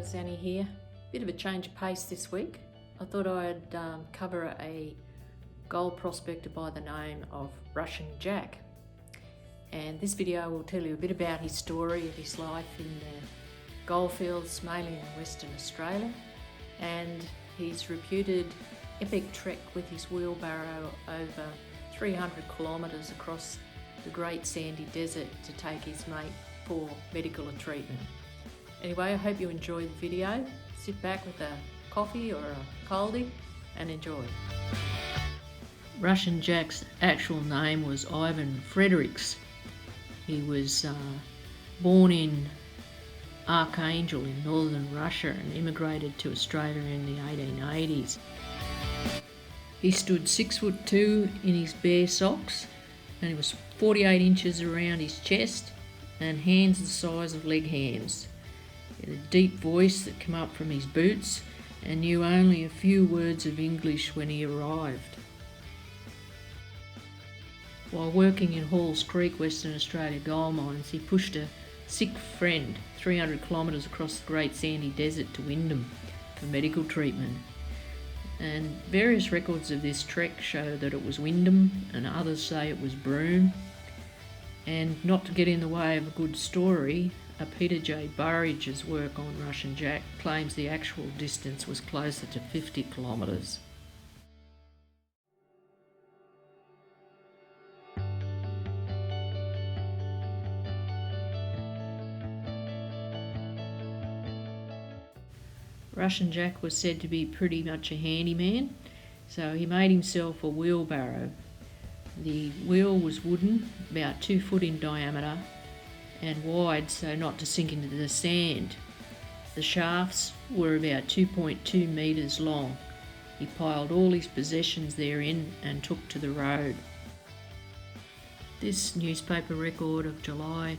Hello, Annie here. Bit of a change of pace this week. I thought I'd cover a gold prospector by the name of Russian Jack. And this video will tell you a bit about his story of his life in the goldfields, mainly in Western Australia, and his reputed epic trek with his wheelbarrow over 300 kilometres across the Great Sandy Desert to take his mate for medical treatment. Anyway, I hope you enjoy the video. Sit back with a coffee or a coldie and enjoy. Russian Jack's actual name was Ivan Fredericks. He was born in Archangel in northern Russia and immigrated to Australia in the 1880s. He stood 6'2" in his bare socks, and he was 48 inches around his chest and hands the size of leg hams. He had a deep voice that came up from his boots and knew only a few words of English when he arrived. While working in Halls Creek, Western Australia gold mines, he pushed a sick friend 300 kilometres across the Great Sandy Desert to Wyndham for medical treatment. And various records of this trek show that it was Wyndham and others say it was Broome. And not to get in the way of a good story, Peter J. Burridge's work on Russian Jack claims the actual distance was closer to 50 kilometres. Russian Jack was said to be pretty much a handyman, so he made himself a wheelbarrow. The wheel was wooden, about 2 foot in diameter, and wide so not to sink into the sand. The shafts were about 2.2 metres long. He piled all his possessions therein and took to the road. This newspaper record of July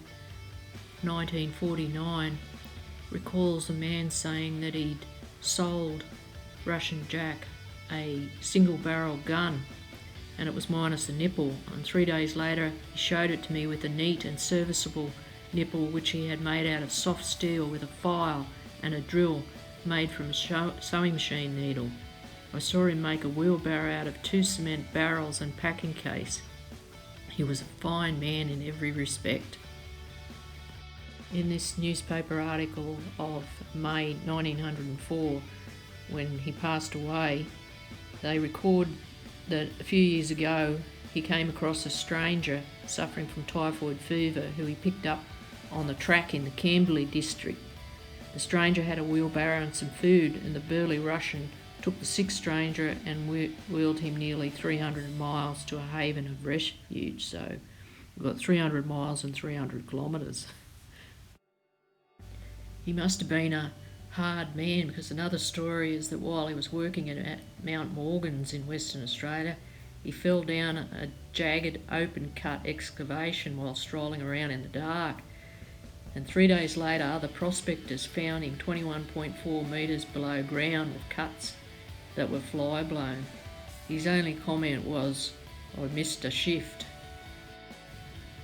1949 recalls a man saying that he'd sold Russian Jack a single barrel gun and it was minus a nipple, and 3 days later he showed it to me with a neat and serviceable nipple which he had made out of soft steel with a file and a drill made from a sewing machine needle. I saw him make a wheelbarrow out of 2 cement barrels and packing case. He was a fine man in every respect. In this newspaper article of May 1904, when he passed away, they record that a few years ago he came across a stranger suffering from typhoid fever who he picked up on the track in the Camberley district. The stranger had a wheelbarrow and some food, and the burly Russian took the sick stranger and wheeled him nearly 300 miles to a haven of refuge. So we've got 300 miles and 300 kilometres. He must have been a hard man, because another story is that while he was working at Mount Morgans in Western Australia, he fell down a jagged open cut excavation while strolling around in the dark, and 3 days later other prospectors found him 21.4 metres below ground with cuts that were fly blown. His only comment was, "I missed a shift."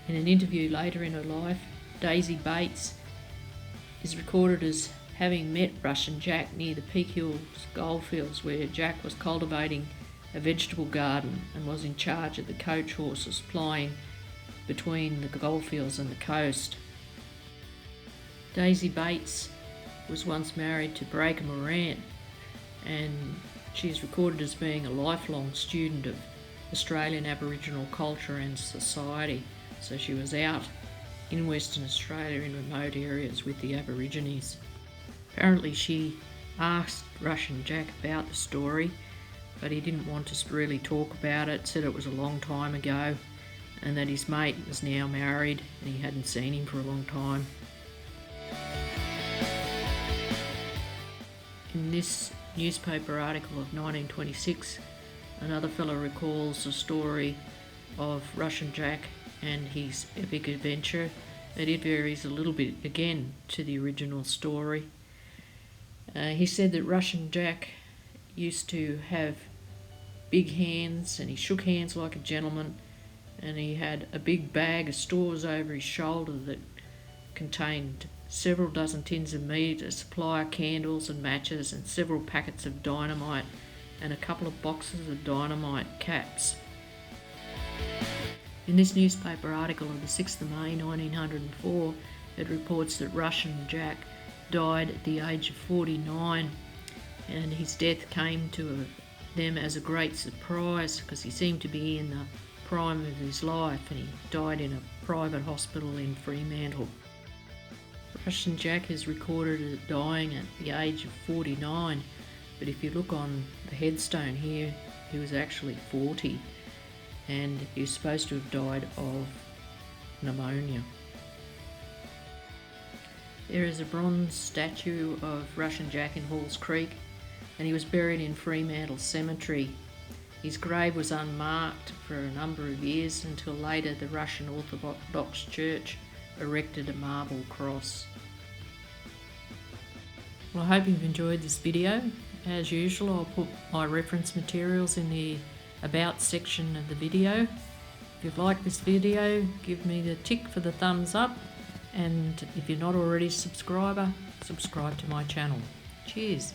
In an interview later in her life, Daisy Bates is recorded as having met Russian Jack near the Peak Hills goldfields, where Jack was cultivating a vegetable garden and was in charge of the coach horses plying between the goldfields and the coast. Daisy Bates was once married to Breaker Morant, and she is recorded as being a lifelong student of Australian Aboriginal culture and society, so she was out in Western Australia in remote areas with the Aborigines. Apparently she asked Russian Jack about the story, but he didn't want to really talk about it, said it was a long time ago and that his mate was now married and he hadn't seen him for a long time. In this newspaper article of 1926, another fellow recalls the story of Russian Jack and his epic adventure, but it varies a little bit again to the original story. He said that Russian Jack used to have big hands and he shook hands like a gentleman, and he had a big bag of stores over his shoulder that contained several dozen tins of meat, a supply of candles and matches, and several packets of dynamite, and a couple of boxes of dynamite caps. In this newspaper article of the 6th of May 1904, it reports that Russian Jack died at the age of 49, and his death came to them as a great surprise because he seemed to be in the prime of his life, and he died in a private hospital in Fremantle. Russian Jack is recorded as dying at the age of 49, but if you look on the headstone here, he was actually 40, and he was supposed to have died of pneumonia. There is a bronze statue of Russian Jack in Halls Creek, and he was buried in Fremantle Cemetery. His grave was unmarked for a number of years until later the Russian Orthodox Church erected a marble cross. Well, I hope you've enjoyed this video. As usual, I'll put my reference materials in the About section of the video. If you've liked this video, give me the tick for the thumbs up, and if you're not already a subscriber, subscribe to my channel. Cheers!